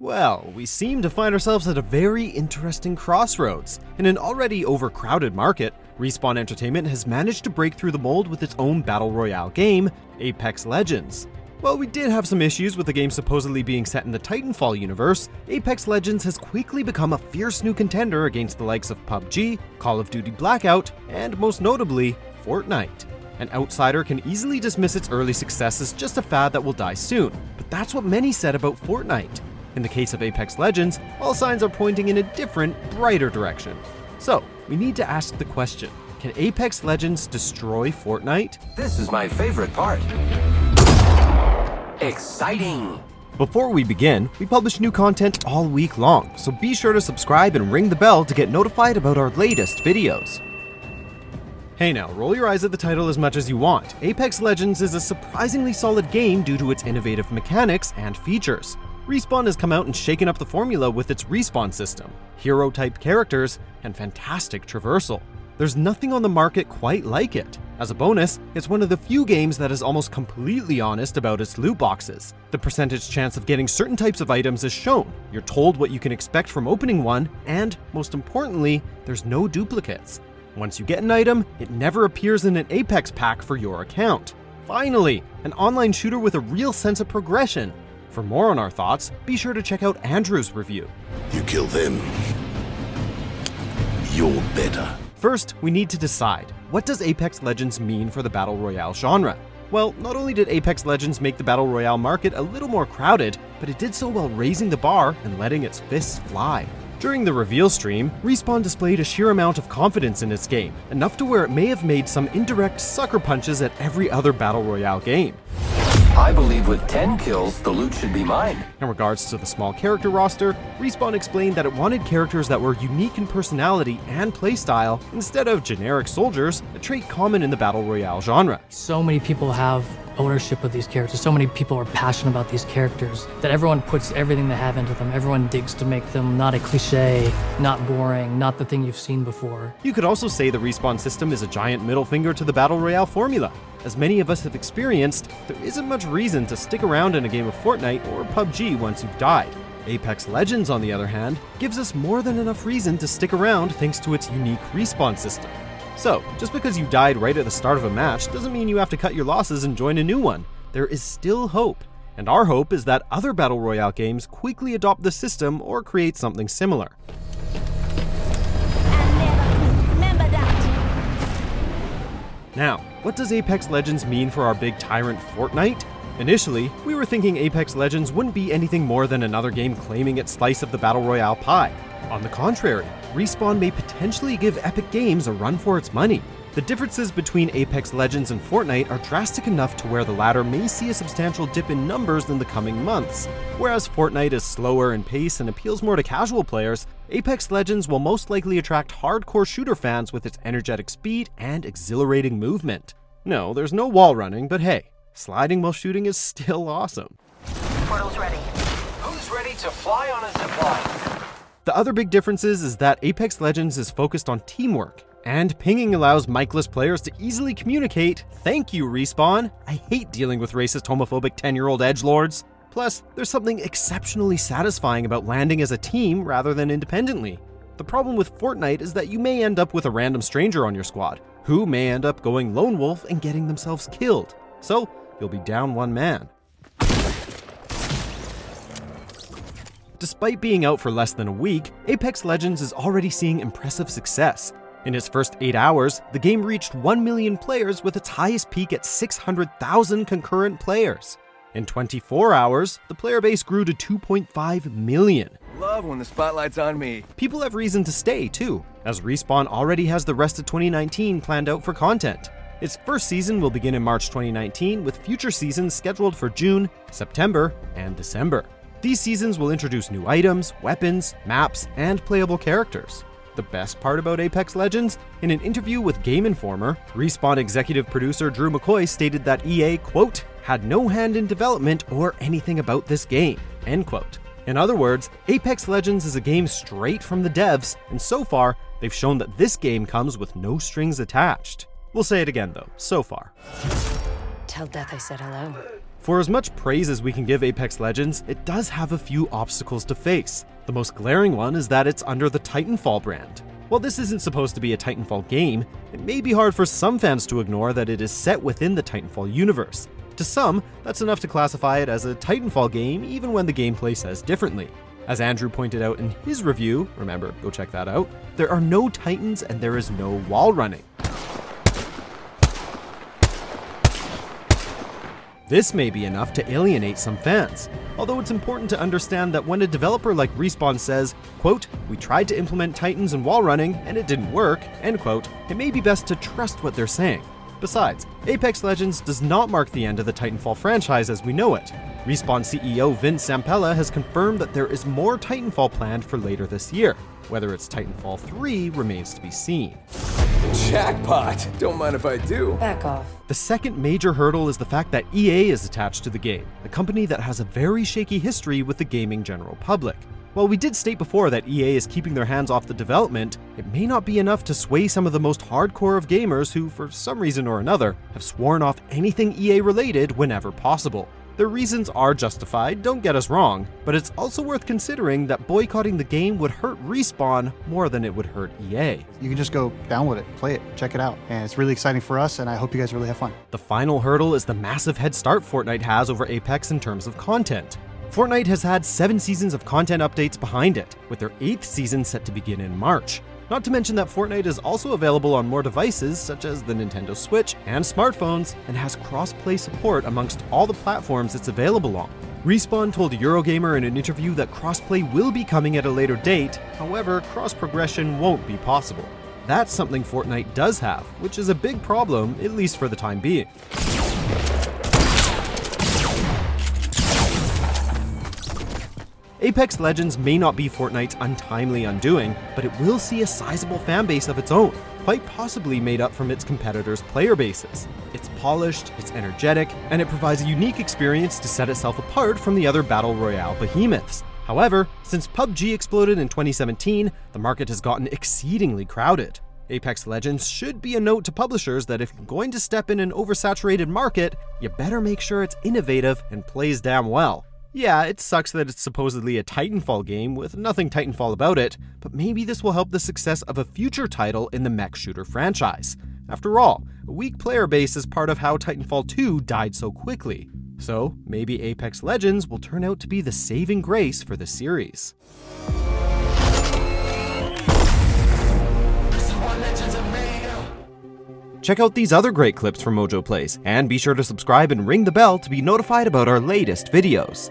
Well, we seem to find ourselves at a very interesting crossroads. In an already overcrowded market, Respawn Entertainment has managed to break through the mold with its own Battle Royale game, Apex Legends. While we did have some issues with the game supposedly being set in the Titanfall universe, Apex Legends has quickly become a fierce new contender against the likes of PUBG, Call of Duty Blackout, and most notably, Fortnite. An outsider can easily dismiss its early success as just a fad that will die soon, but that's what many said about Fortnite. In the case of Apex Legends, all signs are pointing in a different, brighter direction. So, we need to ask the question, can Apex Legends destroy Fortnite? This is my favorite part. Exciting! Before we begin, we publish new content all week long, so be sure to subscribe and ring the bell to get notified about our latest videos. Hey now, roll your eyes at the title as much as you want. Apex Legends is a surprisingly solid game due to its innovative mechanics and features. Respawn has come out and shaken up the formula with its respawn system, hero-type characters, and fantastic traversal. There's nothing on the market quite like it. As a bonus, it's one of the few games that is almost completely honest about its loot boxes. The percentage chance of getting certain types of items is shown, you're told what you can expect from opening one, and, most importantly, there's no duplicates. Once you get an item, it never appears in an Apex pack for your account. Finally, an online shooter with a real sense of progression. For more on our thoughts, be sure to check out Andrew's review. You kill them, you're better. First, we need to decide, what does Apex Legends mean for the Battle Royale genre? Well, not only did Apex Legends make the Battle Royale market a little more crowded, but it did so while raising the bar and letting its fists fly. During the reveal stream, Respawn displayed a sheer amount of confidence in its game, enough to where it may have made some indirect sucker punches at every other Battle Royale game. I believe with 10 kills, the loot should be mine. In regards to the small character roster, Respawn explained that it wanted characters that were unique in personality and playstyle instead of generic soldiers, a trait common in the Battle Royale genre. So many people have ownership of these characters, so many people are passionate about these characters, that everyone puts everything they have into them. Everyone digs to make them not a cliche, not boring, not the thing you've seen before. You could also say the Respawn system is a giant middle finger to the Battle Royale formula. As many of us have experienced, there isn't much reason to stick around in a game of Fortnite or PUBG once you've died. Apex Legends, on the other hand, gives us more than enough reason to stick around thanks to its unique respawn system. So, just because you died right at the start of a match doesn't mean you have to cut your losses and join a new one. There is still hope. And our hope is that other Battle Royale games quickly adopt the system or create something similar. Now, what does Apex Legends mean for our big tyrant Fortnite? Initially, we were thinking Apex Legends wouldn't be anything more than another game claiming its slice of the Battle Royale pie. On the contrary, Respawn may potentially give Epic Games a run for its money. The differences between Apex Legends and Fortnite are drastic enough to where the latter may see a substantial dip in numbers in the coming months. Whereas Fortnite is slower in pace and appeals more to casual players, Apex Legends will most likely attract hardcore shooter fans with its energetic speed and exhilarating movement. No, there's no wall running, but hey, sliding while shooting is still awesome. Portal's ready. Who's ready to fly on a zipline? The other big difference is that Apex Legends is focused on teamwork, and pinging allows mic-less players to easily communicate, "Thank you, Respawn. I hate dealing with racist, homophobic 10-year-old edgelords." Plus, there's something exceptionally satisfying about landing as a team rather than independently. The problem with Fortnite is that you may end up with a random stranger on your squad, who may end up going lone wolf and getting themselves killed. So, you'll be down one man. Despite being out for less than a week, Apex Legends is already seeing impressive success. In its first 8 hours, the game reached 1 million players with its highest peak at 600,000 concurrent players. In 24 hours, the player base grew to 2.5 million. Love when the spotlight's on me. People have reason to stay, too, as Respawn already has the rest of 2019 planned out for content. Its first season will begin in March 2019, with future seasons scheduled for June, September, and December. These seasons will introduce new items, weapons, maps, and playable characters. The best part about Apex Legends? In an interview with Game Informer, Respawn executive producer Drew McCoy stated that EA, quote, had no hand in development or anything about this game, end quote. In other words, Apex Legends is a game straight from the devs, and so far, they've shown that this game comes with no strings attached. We'll say it again though, so far. Tell Death I said hello. For as much praise as we can give Apex Legends, it does have a few obstacles to face. The most glaring one is that it's under the Titanfall brand. While this isn't supposed to be a Titanfall game, it may be hard for some fans to ignore that it is set within the Titanfall universe. To some, that's enough to classify it as a Titanfall game even when the gameplay says differently. As Andrew pointed out in his review, remember, go check that out, there are no Titans and there is no wall running. This may be enough to alienate some fans, although it's important to understand that when a developer like Respawn says, quote, "We tried to implement Titans and wall running and it didn't work," end quote, it may be best to trust what they're saying. Besides, Apex Legends does not mark the end of the Titanfall franchise as we know it. Respawn CEO Vince Zampella has confirmed that there is more Titanfall planned for later this year. Whether it's Titanfall 3 remains to be seen. Jackpot! Don't mind if I do. Back off. The second major hurdle is the fact that EA is attached to the game, a company that has a very shaky history with the gaming general public. While we did state before that EA is keeping their hands off the development, it may not be enough to sway some of the most hardcore of gamers who, for some reason or another, have sworn off anything EA related whenever possible. Their reasons are justified, don't get us wrong, but it's also worth considering that boycotting the game would hurt Respawn more than it would hurt EA. You can just go download it, play it, check it out, and it's really exciting for us, and I hope you guys really have fun. The final hurdle is the massive head start Fortnite has over Apex in terms of content. Fortnite has had 7 seasons of content updates behind it, with their 8th season set to begin in March. Not to mention that Fortnite is also available on more devices such as the Nintendo Switch and smartphones, and has cross-play support amongst all the platforms it's available on. Respawn told Eurogamer in an interview that crossplay will be coming at a later date, however, cross-progression won't be possible. That's something Fortnite does have, which is a big problem, at least for the time being. Apex Legends may not be Fortnite's untimely undoing, but it will see a sizable fanbase of its own, quite possibly made up from its competitors' player bases. It's polished, it's energetic, and it provides a unique experience to set itself apart from the other Battle Royale behemoths. However, since PUBG exploded in 2017, the market has gotten exceedingly crowded. Apex Legends should be a note to publishers that if you're going to step in an oversaturated market, you better make sure it's innovative and plays damn well. Yeah, it sucks that it's supposedly a Titanfall game with nothing Titanfall about it, but maybe this will help the success of a future title in the mech shooter franchise. After all, a weak player base is part of how Titanfall 2 died so quickly. So maybe Apex Legends will turn out to be the saving grace for the series. Check out these other great clips from MojoPlays, and be sure to subscribe and ring the bell to be notified about our latest videos.